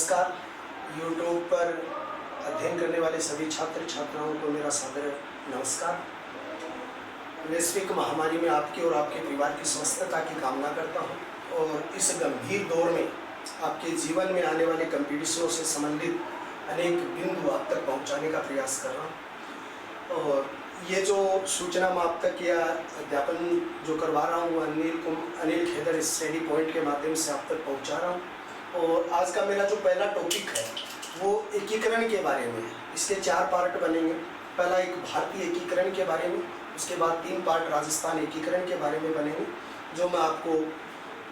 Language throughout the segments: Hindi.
नमस्कार। यूट्यूब पर अध्ययन करने वाले सभी छात्र छात्राओं को मेरा सादर नमस्कार। वैश्विक महामारी में आपकी और आपके परिवार की स्वस्थता की कामना करता हूं और इस गंभीर दौर में आपके जीवन में आने वाले कंपटीशनों से संबंधित अनेक बिंदु आप तक पहुंचाने का प्रयास कर रहा हूं। और ये जो सूचना मैं आप तक या अध्यापन जो करवा रहा हूँ अनिल खेदर स्टडी पॉइंट के माध्यम से आप तक पहुँचा रहा हूँ। और आज का मेरा जो पहला टॉपिक है वो एकीकरण के बारे में है। इसके 4 पार्ट बनेंगे। पहला एक भारतीय एकीकरण के बारे में, उसके बाद 3 पार्ट राजस्थान एकीकरण के बारे में बनेंगे, जो मैं आपको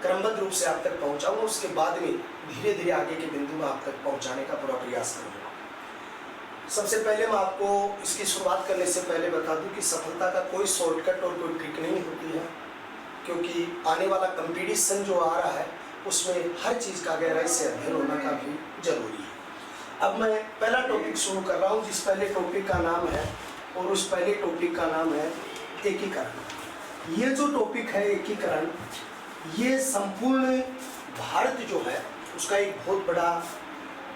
क्रमबद्ध रूप से आप तक पहुंचाऊंगा। उसके बाद में धीरे धीरे आगे के बिंदु में आप तक पहुंचाने का पूरा प्रयास करूंगा। सबसे पहले मैं आपको इसकी शुरुआत करने से पहले बता दूं कि सफलता का कोई शॉर्टकट और कोई ट्रिक नहीं होती है, क्योंकि आने वाला कंपटीशन जो आ रहा है उसमें हर चीज़ का गहराई से अध्ययन होना का भी जरूरी है। अब मैं पहला टॉपिक शुरू कर रहा हूँ, जिस पहले टॉपिक का नाम है और उस पहले टॉपिक का नाम है एकीकरण। ये जो टॉपिक है एकीकरण, ये संपूर्ण भारत जो है उसका एक बहुत बड़ा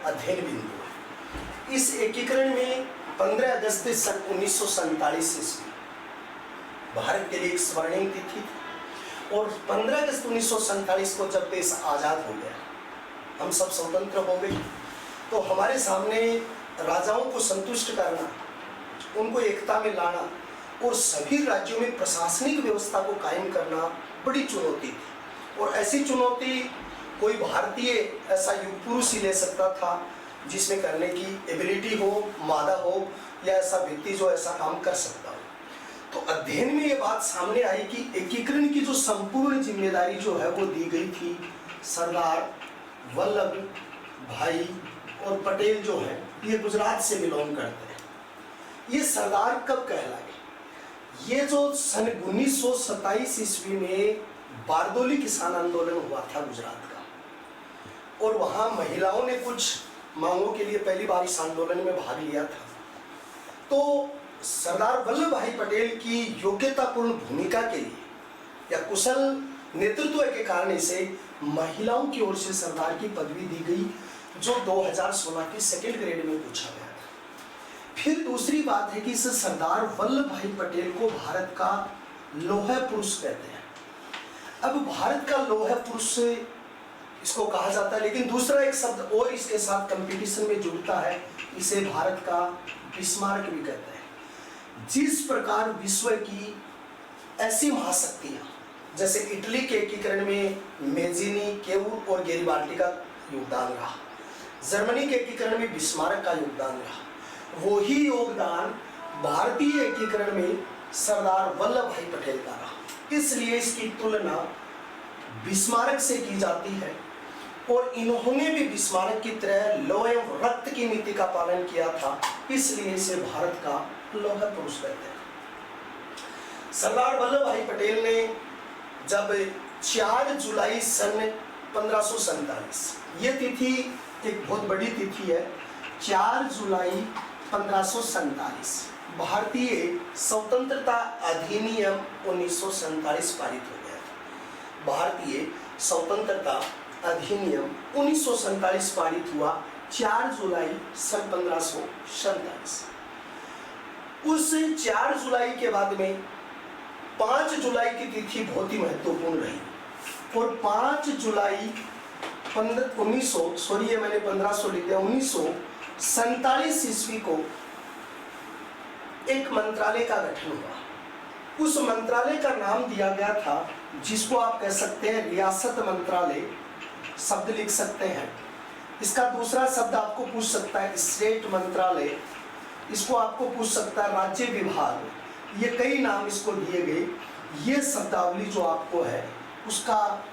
अध्ययन बिंदु है। इस एकीकरण में 15 अगस्त सन 1947 ईस्वी भारत के लिए एक स्वर्णिम तिथि थी। और 15 अगस्त 1947 को जब देश आज़ाद हो गया, हम सब स्वतंत्र हो गए, तो हमारे सामने राजाओं को संतुष्ट करना, उनको एकता में लाना और सभी राज्यों में प्रशासनिक व्यवस्था को कायम करना बड़ी चुनौती थी। और ऐसी चुनौती कोई भारतीय ऐसा युग पुरुष ही ले सकता था जिसमें करने की एबिलिटी हो, मादा हो, या ऐसा व्यक्ति जो ऐसा काम कर सकता हो। तो अध्ययन में ये बात सामने आई कि एकीकरण की जो संपूर्ण जिम्मेदारी जो है वो दी गई थी सरदार वल्लभ भाई और पटेल जो है, ये गुजरात से बिलोंग करते हैं। ये सरदार कब कहलाए? ये जो सन 1927 ईस्वी में बारदोली किसान आंदोलन हुआ था गुजरात का, और वहाँ महिलाओं ने कुछ मांगों के लिए पहली बार इस आंदोलन में भाग लिया था। तो सरदार वल्लभ भाई पटेल की योग्यतापूर्ण भूमिका के लिए या कुशल नेतृत्व के कारण इसे महिलाओं की ओर से सरदार की पदवी दी गई, जो 2016 की सेकंड ग्रेड में पूछा गया था। फिर दूसरी बात है कि इस सरदार वल्लभ भाई पटेल को भारत का लौह पुरुष कहते हैं। अब भारत का लौह पुरुष इसको कहा जाता है, लेकिन दूसरा एक शब्द और इसके साथ कंपटीशन में जुड़ता है, इसे भारत का बिस्मार्क भी कहते हैं। जिस प्रकार विश्व की ऐसी महाशक्तियां जैसे इटली के एकीकरण में मेजिनी, केवूर और गेरिबाल्डी का योगदान रहा, जर्मनी के एकीकरण में बिस्मार्क का योगदान रहा, वही योगदान भारतीय एकीकरण में सरदार वल्लभ भाई पटेल का रहा। इसलिए इसकी तुलना बिस्मार्क से की जाती है, और इन्होंने भी बिस्मार्क की तरह लौह एवं रक्त की नीति का पालन किया था, इसलिए इसे भारत का लौह पुरुष कहते हैं। सरदार वल्लभ भाई पटेल ने जब 4 जुलाई सन 1547, ये तिथि एक बहुत बड़ी तिथि है, 4 जुलाई 1547 भारतीय स्वतंत्रता अधिनियम 1947 पारित हो गया था। भारतीय स्वतंत्रता अधिनियम 1947 पारित हुआ 4 जुलाई सन 1547। उस 4 जुलाई के बाद में 5 जुलाई की तिथि बहुत ही महत्वपूर्ण रही, और 5 जुलाई 1947 ईस्वी को एक मंत्रालय का गठन हुआ। उस मंत्रालय का नाम दिया गया था, जिसको आप कह सकते हैं रियासत मंत्रालय, शब्द लिख सकते हैं। इसका दूसरा शब्द आपको पूछ सकता है स्टेट मंत्रालय, इसको आपको पूछ सकता है राज्य विभाग। ये कई नाम इसको दिए गए। ये शब्दावली जो आपको है उसका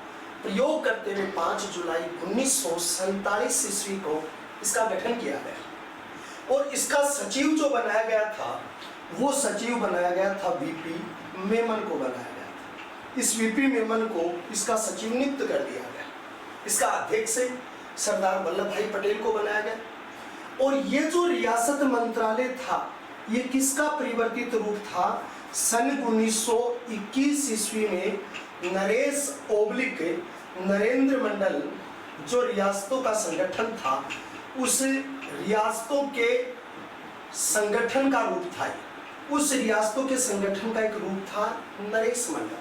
प्रयोग करते हुए 5 जुलाई 1947 ईस्वी को इसका गठन किया गया, और इसका सचिव जो बनाया गया था वो सचिव बनाया गया था वीपी मेमन को बनाया गया था। इस वीपी मेमन को इसका सचिव नियुक्त कर दिया गया। इसका अध्यक्ष सरदार वल्लभ भाई पटेल को बनाया गया। और ये जो रियासत मंत्रालय था, ये किसका परिवर्तित रूप था? सन 1921 ईस्वी में नरेश ओब्लिक नरेंद्र मंडल जो रियासतों का संगठन था, उस रियासतों के संगठन का रूप था, उस रियासतों के संगठन का एक रूप था नरेश मंडल।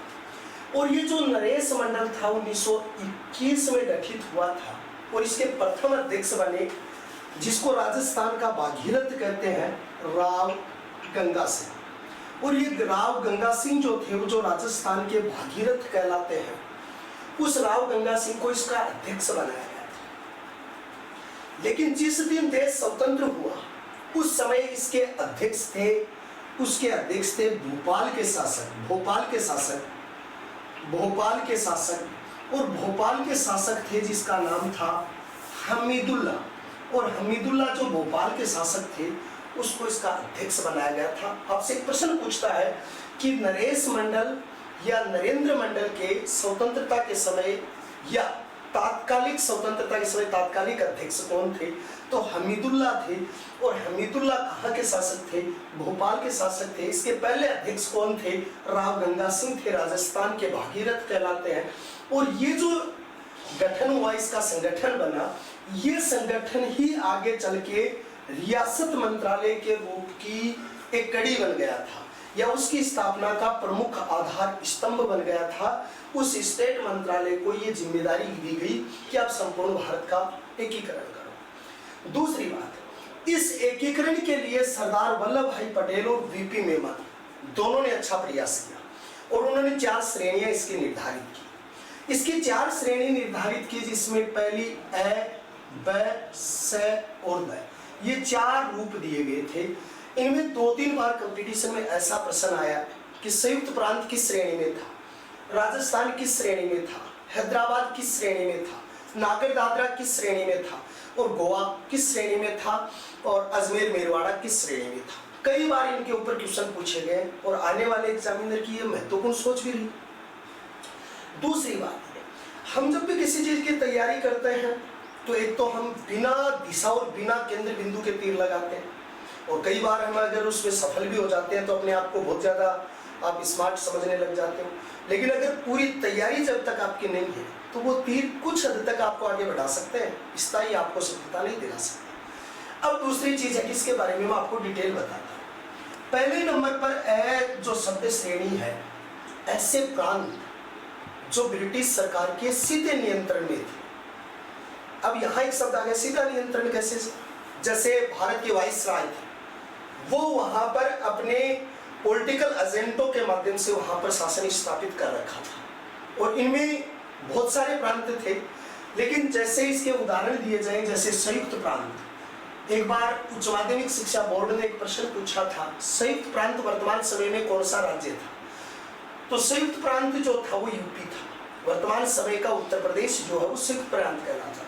और ये जो नरेश मंडल था 1921 में गठित हुआ था और इसके प्रथम अध्यक्ष बने, जिसको राजस्थान का भागीरथ कहते हैं, राव गंगा सिंह। और ये राव गंगा सिंह जो थे, वो जो राजस्थान के भागीरथ कहलाते हैं, उस राव गंगा सिंह को इसका अध्यक्ष बनाया गया था। लेकिन जिस दिन देश स्वतंत्र हुआ, उस समय इसके अध्यक्ष थे, उसके अध्यक्ष थे भोपाल के शासक और भोपाल के शासक थे जिसका नाम था हमीदुल्ला। और हमीदुल्ला जो भोपाल के शासक थे, उसको इसका अध्यक्ष बनाया गया था। आपसे एक प्रश्न पूछता है कि नरेश मंडल या नरेंद्र मंडल के स्वतंत्रता के समय या तात्कालिक स्वतंत्रता के समय तात्कालिक अध्यक्ष कौन थे? तो हमीदुल्ला थे। और हमीदुल्ला कहाँ के शासक थे? भोपाल के शासक थे। इसके पहले अध्यक्ष कौन थे? राव गंगा सिंह थे, राजस्थान के भागीरथ कहलाते हैं। और ये जो गठन हुआ, इसका संगठन बना, ये संगठन ही आगे चल के रियासत मंत्रालय के रूप की एक कड़ी बन गया था, या उसकी स्थापना का प्रमुख आधार स्तंभ बन गया था। उस स्टेट मंत्रालय को ये जिम्मेदारी दी गई कि आप संपूर्ण भारत का एकीकरण करो। दूसरी बात, इस एकीकरण के लिए सरदार वल्लभ भाई पटेल और वीपी मेमन दोनों ने अच्छा प्रयास किया और उन्होंने 4 श्रेणियां इसकी निर्धारित की। इसकी 4 श्रेणी निर्धारित की, जिसमें पहली ए, ब, स और द, ये 4 रूप दिए गए थे। इनमें 2-3 बार कंपटीशन में ऐसा प्रश्न आया कि संयुक्त प्रांत किस श्रेणी में था, राजस्थान किस श्रेणी में था, हैदराबाद किस श्रेणी में था, नागर दादरा किस श्रेणी में था, और गोवा किस श्रेणी में था, और अजमेर मेरवाड़ा किस श्रेणी में था। कई बार इनके ऊपर क्वेश्चन पूछे गए और आने वाले एग्जामिनर की ये महत्वपूर्ण सोच भी रही। दूसरी बात, हम जब भी किसी चीज की तैयारी करते हैं तो एक तो हम बिना दिशा और बिना केंद्र बिंदु के तीर लगाते हैं, और कई बार हम अगर उसमें सफल भी हो जाते हैं तो अपने आप को बहुत ज़्यादा आप स्मार्ट समझने लग जाते हो। लेकिन अगर पूरी तैयारी जब तक आपकी नहीं है तो वो तीर कुछ हद तक आपको आगे बढ़ा सकते हैं, स्थायी आपको सफलता नहीं दिला सकते। अब दूसरी चीज़ है, इसके बारे में मैं आपको डिटेल बताता हूँ। पहले नंबर पर ए जो शब्द श्रेणी है, ऐसे प्रांत जो ब्रिटिश सरकार के सीधे नियंत्रण में थे। अब यहाँ एक शब्द आ गया, सीधा नियंत्रण कैसे? जैसे भारत के वाइसराय थे, वो वहां पर अपने पॉलिटिकल एजेंटों के माध्यम से वहां पर शासन स्थापित कर रखा था, और इनमें बहुत सारे प्रांत थे। लेकिन जैसे इसके उदाहरण दिए जाए, जैसे संयुक्त प्रांत, एक बार उच्च माध्यमिक शिक्षा बोर्ड ने एक प्रश्न पूछा था, संयुक्त प्रांत वर्तमान समय में कौन सा राज्य था? तो संयुक्त प्रांत जो था वो यूपी था। वर्तमान समय का उत्तर प्रदेश जो है वो संयुक्त प्रांत कहलाता है।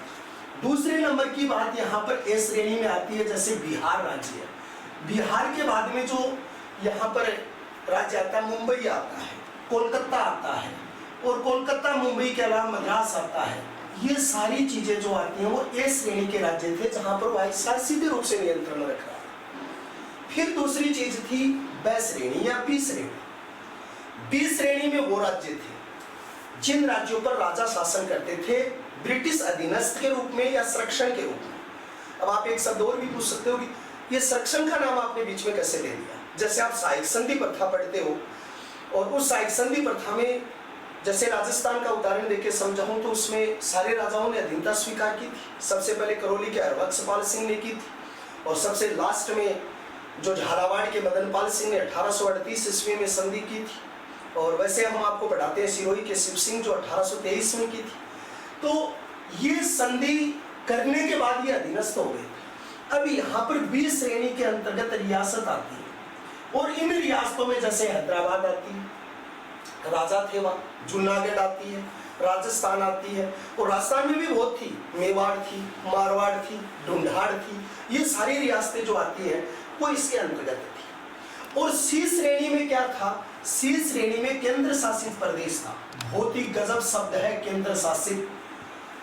दूसरे नंबर की बात यहाँ पर ए श्रेणी में आती है, जैसे बिहार राज्य है। बिहार के बाद में जो यहाँ पर राज्य आता है, मुंबई आता है, कोलकाता आता है, और कोलकाता मुंबई के अलावा मद्रास आता है। ये सारी चीजें जो आती हैं वो ए श्रेणी के राज्य थे, जहाँ पर वाइसराय सीधे रूप से नियंत्रण रख रहा है। फिर दूसरी चीज थी ब श्रेणी या बी श्रेणी। बी श्रेणी में वो राज्य थे जिन राज्यों पर राजा शासन करते थे, ब्रिटिश अधीनस्थ के रूप में या संरक्षण के रूप में। अब आप एक शब्द और भी पूछ सकते हो कि ये संरक्षण का नाम आपने बीच में कैसे ले लिया? जैसे आप सहायक संधि प्रथा पढ़ते हो, और उस सहायक संधि प्रथा में जैसे राजस्थान का उदाहरण देके समझाऊं तो उसमें सारे राजाओं ने अधीनता स्वीकार की थी। सबसे पहले करौली के हरबख्शपाल सिंह ने की थी, और सबसे लास्ट में जो झालावाड़ के मदनपाल सिंह ने 1838 ईस्वी में संधि की थी। और वैसे हम आपको बताते हैं सिरोही के शिव सिंह जो 1823 में की थी। तो ये संधि करने के बाद ये अधीनस्थ हो गए। अब यहाँ पर बी श्रेणी के अंतर्गत रियासत आती है, और इन रियासतों में जैसे हैदराबाद आती है, राजा थे वहाँ, जूनागढ़ आती है, राजस्थान आती है, और राजस्थान में भी बहुत थी, मेवाड़ थी, मारवाड़ थी, ढूंढाड़ थी। ये सारी रियासतें जो आती हैं वो इसके अंतर्गत थी। और सी श्रेणी में क्या था? सी श्रेणी में केंद्र शासित प्रदेश था। बहुत ही गजब शब्द है केंद्र शासित,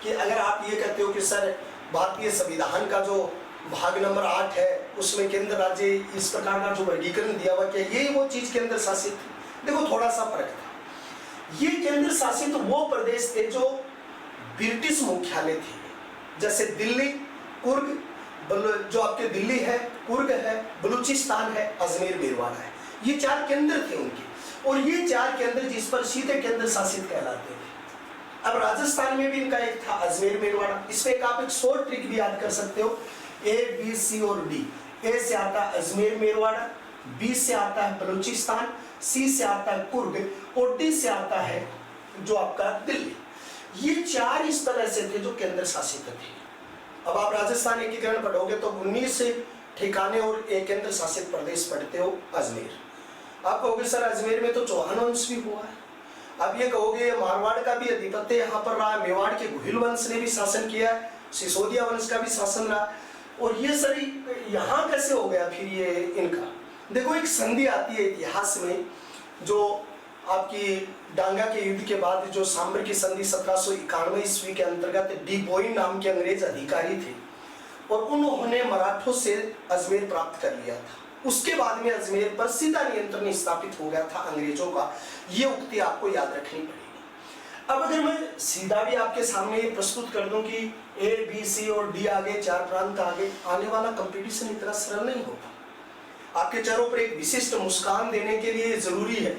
कि अगर आप ये कहते हो कि सर भारतीय संविधान का जो भाग नंबर 8 है उसमें केंद्र राज्य इस प्रकार का जो वर्गीकरण दिया हुआ, क्या ये वो चीज केंद्र शासित थी? देखो थोड़ा सा फर्क था। ये केंद्र शासित वो प्रदेश थे जो ब्रिटिश मुख्यालय थे, जैसे दिल्ली, कुर्ग, जो आपके दिल्ली है, कुर्ग है, बलूचिस्तान है, अजमेर मेरवाड़ा है, ये 4 केंद्र थे उनके। और ये 4 केंद्र जिस पर सीधे केंद्र शासित कहलाते थे। अब राजस्थान में भी इनका एक था अजमेर मेरवाड़ा। इसमें एक आप एक शॉर्ट ट्रिक भी याद कर सकते हो, ए, बी, सी और डी। ए से आता है अजमेर मेरवाड़ा, बी से आता है बलूचिस्तान, सी से आता है कुर्ग और डी से आता है जो आपका दिल्ली। ये 4 इस तरह से थे जो केंद्र शासित थे। अब आप राजस्थान एकीकरण पढ़ोगे तो 19 ठिकाने और एक केंद्र शासित प्रदेश पढ़ते हो अजमेर। आप कहोगे सर अजमेर में तो चौहान वंश भी हुआ है। अब ये कहोगे मारवाड़ का भी अधिपत्य यहाँ पर रहा, मेवाड़ के गुहिल वंश ने भी शासन किया, सिसोदिया वंश का भी शासन रहा। और ये सर यहाँ कैसे हो गया फिर ये इनका? देखो एक संधि आती है इतिहास में, जो आपकी डांगा के युद्ध के बाद जो सांबर की संधि 1791 ईस्वी के अंतर्गत डी बोइन नाम के अंग्रेज अधिकारी थे और उन्होंने मराठों से अजमेर प्राप्त कर लिया था। उसके बाद में अजमेर पर सीधा नियंत्रण स्थापित हो गया था अंग्रेजों का। ये उक्ति आपको याद रखनी पड़ेगी। अब अगर मैं सीधा भी आपके सामने प्रस्तुत कर दूं कि ए, बी, सी और डी आगे, 4 प्रांत आगे, आने वाला कंपटीशन इतना सरल नहीं होता। आपके चेहरों पर एक विशिष्ट मुस्कान देने के लिए जरूरी है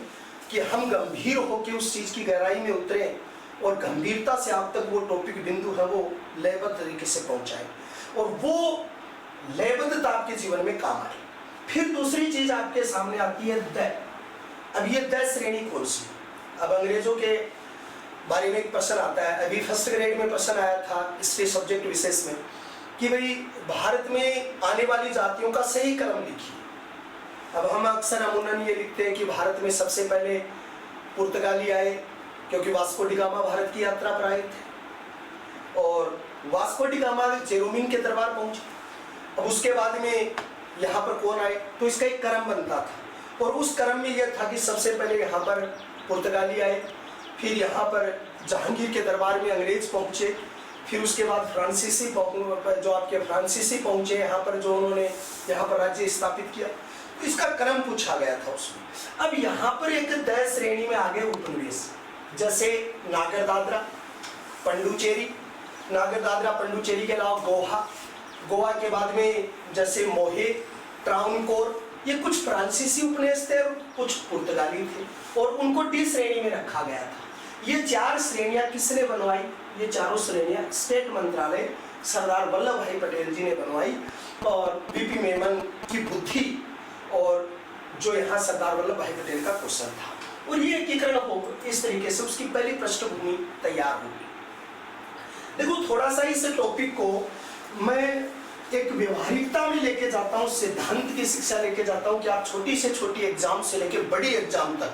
कि हम गंभीर होकर उस चीज की गहराई में उतरे और गंभीरता से आप तक वो टॉपिक बिंदु है वो लयबद्ध तरीके से पहुंचाए और वो लयबद्धता आपके जीवन में काम आए। फिर दूसरी चीज आपके सामने आती है द। अब ये द श्रेणी कौन सी? अब अंग्रेजों के बारे में एक प्रश्न आता है, अभी फर्स्ट ग्रेड में प्रश्न आया था इसके सब्जेक्ट विशेष में कि भाई भारत में आने वाली जातियों का सही क्रम लिखिए। अब हम अक्सर अमूमन ये लिखते हैं कि भारत में सबसे पहले पुर्तगाली आए, क्योंकि वास्को डी गामा भारत की यात्रा पर आए थे और वास्को डी गामा जेरोमिन के दरबार पहुंचे। अब उसके बाद में यहाँ पर कौन आए, तो इसका एक क्रम बनता था और उस क्रम में यह था कि सबसे पहले यहाँ पर पुर्तगाली आए, फिर यहाँ पर जहांगीर के दरबार में अंग्रेज पहुंचे, फिर उसके बाद फ्रांसीसी जो आपके फ्रांसीसी पहुंचे यहाँ पर, जो उन्होंने यहाँ पर राज्य स्थापित किया। इसका क्रम पूछा गया था उसमें। अब यहाँ पर एक 10 श्रेणी में आगे उपनिवेश, जैसे नागर दादरा, पंडुचेरी, नागर दादरा पंडुचेरी के अलावा गोवा के बाद में जैसे मोहे, ट्राउनकोर, ये कुछ फ्रांसीसी उपनिवेश थे और कुछ पुर्तगाली थे और उनको डी श्रेणी में रखा गया था। ये 4 श्रेणियां किसने बनवाई? ये चारों श्रेणियां स्टेट मंत्रालय सरदार वल्लभ भाई पटेल जी ने बनवाई और बीपी मेमन की बुद्धि और जो यहाँ सरदार वल्लभ भाई पटेल का क्वेश्चन था। और ये एकीकरण हो इस तरीके से उसकी पहली पृष्ठभूमि तैयार होगी। देखो थोड़ा सा इस टॉपिक को मैं एक व्यवहारिकता में लेके जाता हूँ, सिद्धांत की शिक्षा लेके जाता हूँ कि आप छोटी से छोटी एग्जाम से लेके बड़ी एग्जाम तक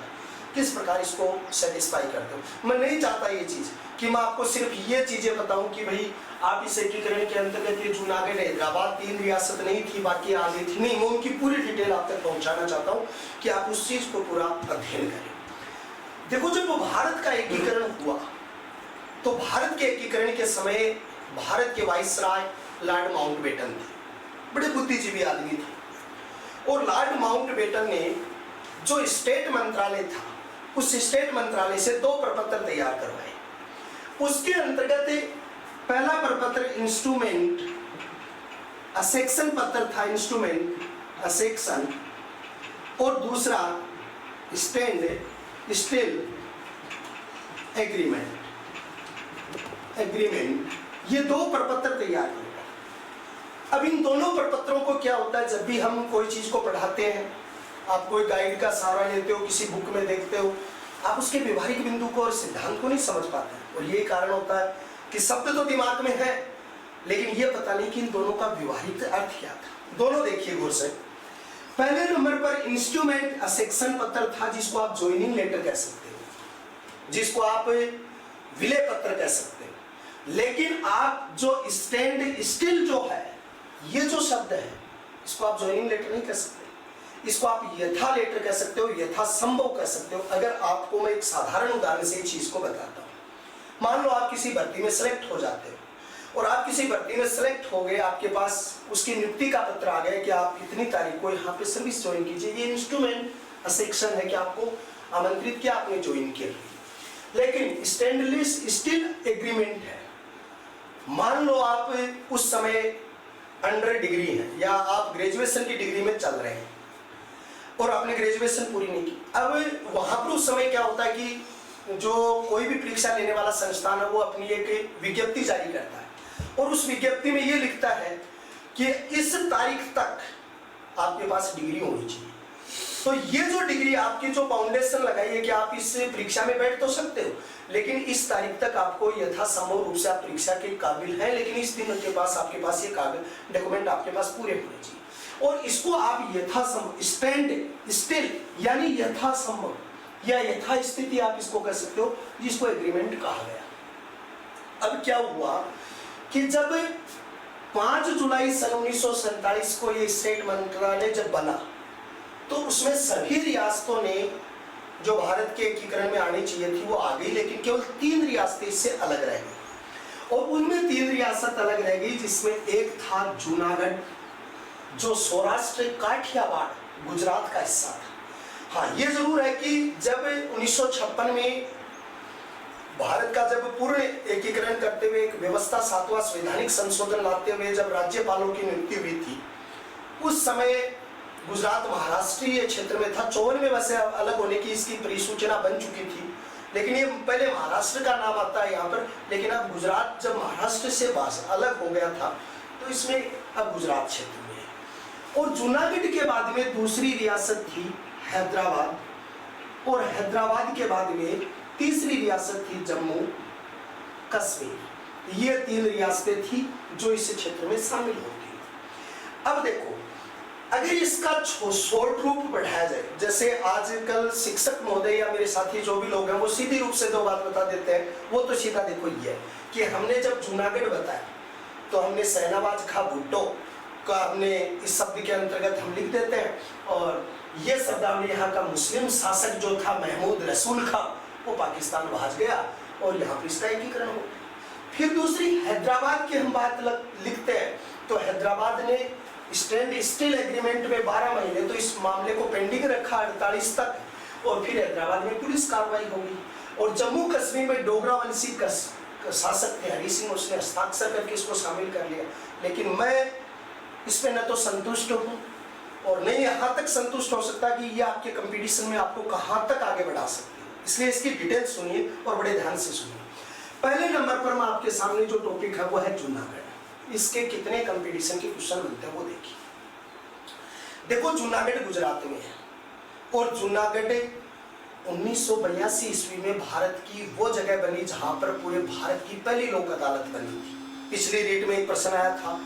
किस प्रकार इसको सेटिस्फाई करते हो। मैं नहीं चाहता ये चीज कि मैं आपको सिर्फ ये चीजें बताऊं कि भाई आप इस एकीकरण के अंतर्गत ये जूनागढ़ हैदराबाद 3 रियासत नहीं थी बाकी आगे थी, नहीं, मैं उनकी पूरी डिटेल आप तक पहुंचाना चाहता हूं कि आप उस चीज को पूरा अध्ययन करें। देखो जब भारत का एकीकरण हुआ तो भारत के एकीकरण के समय भारत के वाइसराय लॉर्ड माउंटबेटन थे, बड़े बुद्धिजीवी आदमी थे और लॉर्ड माउंटबेटन ने जो स्टेट मंत्रालय था उस स्टेट मंत्रालय से 2 प्रपत्र तैयार करवाए। उसके अंतर्गत पहला प्रपत्र इंस्ट्रूमेंट असेक्शन पत्र था, इंस्ट्रूमेंट असेक्शन, और दूसरा स्टैंड स्टिल एग्रीमेंट। ये 2 प्रपत्र तैयार किए। अब इन दोनों प्रपत्रों को क्या होता है, जब भी हम कोई चीज को पढ़ाते हैं, आप कोई गाइड का सहारा लेते हो, किसी बुक में देखते हो, आप उसके व्यवहारिक बिंदु को और सिद्धांत को नहीं समझ पाते। और ये कारण होता है कि शब्द तो दिमाग में है लेकिन ये पता नहीं कि इन दोनों का व्यवहारिक अर्थ क्या था। दोनों देखिए गौर से। पहले नंबर पर इंस्ट्रूमेंट असेक्शन पत्र था, जिसको आप ज्वाइनिंग लेटर कह सकते हो, जिसको आप विलय पत्र कह सकते हो। लेकिन आप जो स्टैंड स्टिल जो है, ये जो शब्द है, इसको आप ज्वाइनिंग लेटर नहीं कह सकते, इसको आप यथा लेटर कह सकते हो, यथा संभव कह सकते हो। अगर आपको मैं एक साधारण उदाहरण से इस चीज को बताता हूँ, मान लो आप किसी भर्ती में सेलेक्ट हो जाते हो और आप किसी भर्ती में सेलेक्ट हो गए, आपके पास उसकी नियुक्ति का पत्र आ गया कि आप इतनी तारीख को यहाँ पे सर्विस ज्वाइन कीजिए। ये इंस्ट्रूमेंट असेक्शन है कि आपको आमंत्रित किया, आपने ज्वाइन किया। लेकिन स्टेनलेस स्टील एग्रीमेंट है, मान लो आप उस समय अंडर डिग्री है या आप ग्रेजुएशन की डिग्री में चल रहे हैं और आपने ग्रेजुएशन पूरी नहीं की। अब वहां पर उस समय क्या होता है कि जो कोई भी परीक्षा लेने वाला संस्थान है वो अपनी एक विज्ञप्ति जारी करता है और उस विज्ञप्ति में ये लिखता है कि इस तारीख तक आपके पास डिग्री होनी चाहिए। तो ये जो डिग्री आपकी जो फाउंडेशन लगाई है कि आप इस परीक्षा में बैठ तो सकते हो, लेकिन इस तारीख तक आपको यथासंभव रूप से आप परीक्षा के काबिल हैं, लेकिन इस दिन के पास आपके पास ये कागज डॉक्यूमेंट आपके पास पूरे होने चाहिए। और इसको आप यथासंभव स्टैंड स्टिल यानी यथासंभव या यथास्थिति आप इसको कह सकते हो, जिसको एग्रीमेंट कहा गया। अब क्या हुआ कि जब 5 जुलाई सन 1947 को ये स्टेट मंत्रालय जब बना तो उसमें सभी रियासतों ने जो भारत के एकीकरण में आनी चाहिए थी वो आ गई, लेकिन केवल 3 रियासतें इससे अलग रह गई और उनमें 3 रियासत अलग रह गई, जिसमें एक था जूनागढ़ जो सौराष्ट्र काठियावाड़ गुजरात का हिस्सा था। हाँ, ये जरूर है कि जब 1956 में भारत का जब पूर्ण एकीकरण करते हुए एक व्यवस्था 7वां संवैधानिक संशोधन लाते हुए जब राज्यपालों की नियुक्ति हुई थी, उस समय गुजरात महाराष्ट्रीय क्षेत्र में था। 54 में वैसे अलग होने की इसकी परिसूचना बन चुकी थी, लेकिन ये पहले महाराष्ट्र का नाम आता है यहाँ पर, लेकिन अब गुजरात जब महाराष्ट्र से अलग हो गया था तो इसमें अब गुजरात क्षेत्र में है। और जूनागढ़ के बाद में दूसरी रियासत थी हैदराबाद, और हैदराबाद के बाद में तीसरी रियासत थी जम्मू कश्मीर। ये 3 रियासतें थी जो इस क्षेत्र में शामिल होती। अब देखो, अगर इसका शॉर्ट रूप बढ़ाया जाए, जैसे आजकल शिक्षक महोदय या मेरे साथी जो भी लोग हैं वो सीधी रूप से 2 बात बता देते हैं, वो तो सीधा देखो ये है कि हमने जब जूनागढ़ बताया तो हमने सैनाबाज खा भुट्टो का हमने इस शब्द के अंतर्गत हम लिख देते हैं, और ये शब्दावली यहाँ का मुस्लिम शासक जो था महमूद रसूल खां वो पाकिस्तान भाग गया और यहाँ पर इसका एकीकरण हो। फिर दूसरी हैदराबाद की हम बात लिखते हैं तो हैदराबाद ने स्टैंड स्टिल एग्रीमेंट में 12 महीने तो इस मामले को पेंडिंग रखा 48 तक, और फिर हैदराबाद में पुलिस कार्रवाई होगी। और जम्मू कश्मीर में डोगरा वंशी शासक थे हरी सिंह, उसने हस्ताक्षर करके इसको शामिल कर लिया। लेकिन मैं इस पे न तो संतुष्ट हूँ और नहीं यहाँ तक संतुष्ट हो सकता कि ये आपके कंपटीशन में आपको कहाँ तक आगे बढ़ा सकती है, इसलिए इसकी डिटेल सुनिए और बड़े ध्यान से सुनिए। पहले नंबर पर मैं आपके सामने जो टॉपिक है वो है जूनागढ़। इसके कितने कंपटीशन के क्वेश्चन बनते हैं वो देखिए। देखो, जूनागढ़ गुजरात में है और जूनागढ़ 1982 ईस्वी में भारत की वो जगह बनी जहां पर पूरे भारत की पहली लोक अदालत बनी थी। पिछली रीट में एक प्रश्न आया था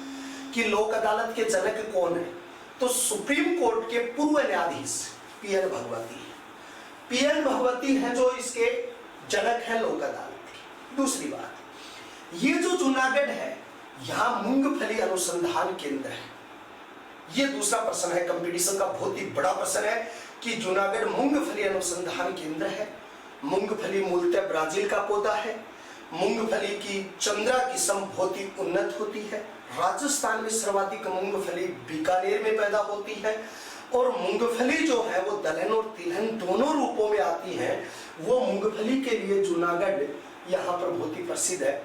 कि लोक अदालत के जनक कौन है, तो सुप्रीम कोर्ट के पूर्व न्यायाधीश पीएन भगवती है। पीएन भगवती है जो इसके जनक है लोक अदालत की। दूसरी बात, ये जो जूनागढ़ है यहाँ मूंगफली अनुसंधान केंद्र है। ये दूसरा प्रश्न है, कंपटीशन का बहुत ही बड़ा प्रश्न है कि जूनागढ़ मूंगफली अनुसंधान केंद्र है। मूंगफली मूलतः ब्राजील का पौधा है। मूंगफली की चंद्रा किस्म बहुत ही उन्नत होती है। राजस्थान में सर्वाधिक मूंगफली बीकानेर में पैदा होती है, और मूंगफली जो है वो दलहन और तिलहन दोनों रूपों में आती है। वो मूंगफली के लिए जूनागढ़ यहाँ पर बहुत ही प्रसिद्ध है।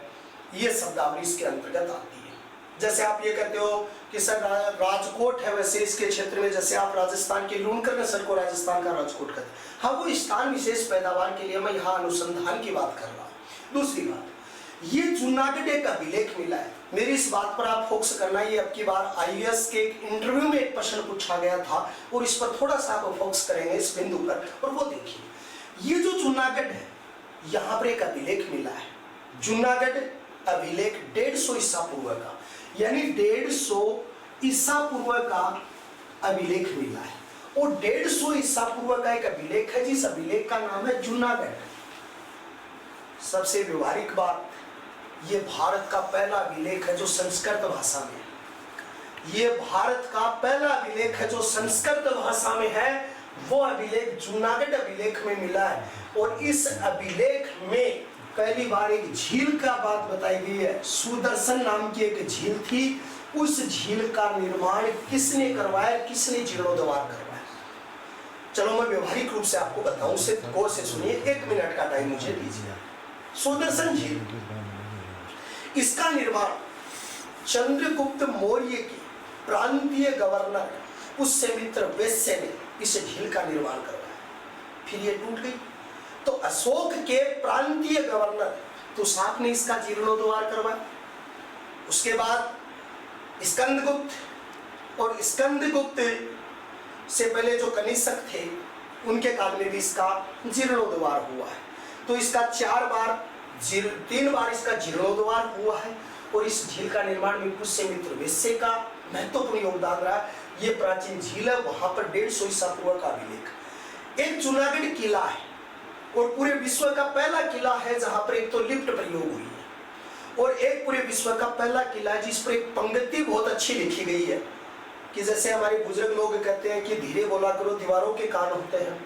ये शब्दावली इसके अंतर्गत आती है। जैसे आप ये कहते हो कि सर राजकोट है, वैसे इसके क्षेत्र में जैसे आप राजस्थान के लूणकर नस्ल को राजस्थान का राजकोट कहते हैं। हाँ, वो स्थान विशेष पैदावार के लिए मैं यहाँ अनुसंधान की बात कर रहा हूँ। दूसरी बात, ये जूनागढ़ एक अभिलेख मिला है। मेरी इस बात पर आप फोकस करना, ये अब की बार आईएएस के एक इंटरव्यू में एक प्रश्न पूछा गया था और इस पर थोड़ा सा आप फोकस करेंगे इस बिंदु पर। और वो देखिए, ये जो जूनागढ़ है यहाँ पर एक अभिलेख मिला है। जूनागढ़ अभिलेख 150 ईसा पूर्व का, यानी 150 ईसा पूर्व का अभिलेख मिला है। और 150 ईसा पूर्व का एक अभिलेख है, जिस अभिलेख का नाम है जूनागढ़। सबसे व्यवहारिक बात, ये भारत का पहला अभिलेख है जो संस्कृत भाषा में है। ये भारत का पहला अभिलेख है जो संस्कृत भाषा में है। वो अभिलेख जूनागढ़ अभिलेख में मिला है। और इस अभिलेख में पहली बार एक झील का बात बताई गई है। सुदर्शन नाम की एक झील थी। उस झील का निर्माण किसने करवाया, किसने जीर्णोद्धार करवाया? चलो मैं व्यवहारिक रूप से आपको बताऊं, उसे गौर से सुनिए, 1 मिनट का टाइम मुझे दीजिए। सुदर्शन झील, इसका निर्माण चंद्रगुप्त मौर्य के प्रांतीय गवर्नर पुष्यमित्र वैश्य ने इस झील का निर्माण करवाया। फिर ये टूट गई तो अशोक के प्रांतीय गवर्नर तुषाक ने इसका जीर्णोद्धार करवाया। उसके बाद स्कंदगुप्त और स्कंदगुप्त से पहले जो कनिष्क थे उनके काल में भी इसका जीर्णोद्धार हुआ है। तो इसका 3 बार इसका जीर्णोद्धार हुआ है और इस झील का निर्माण में पुष्यमित्र वैश्य का महत्वपूर्ण योगदान रहा। ये प्राचीन झील है, वहां पर 150 ईसा पूर्व का अभिलेख। एक जूनागढ़ किला है और पूरे विश्व का पहला किला है जहां पर एक तो लिफ्ट प्रयोग हुई है और एक पूरे विश्व का पहला किला है जिस पर एक पंक्ति बहुत अच्छी लिखी गई है कि जैसे हमारे बुजुर्ग लोग कहते हैं कि धीरे बोला करो दीवारों के कान होते हैं,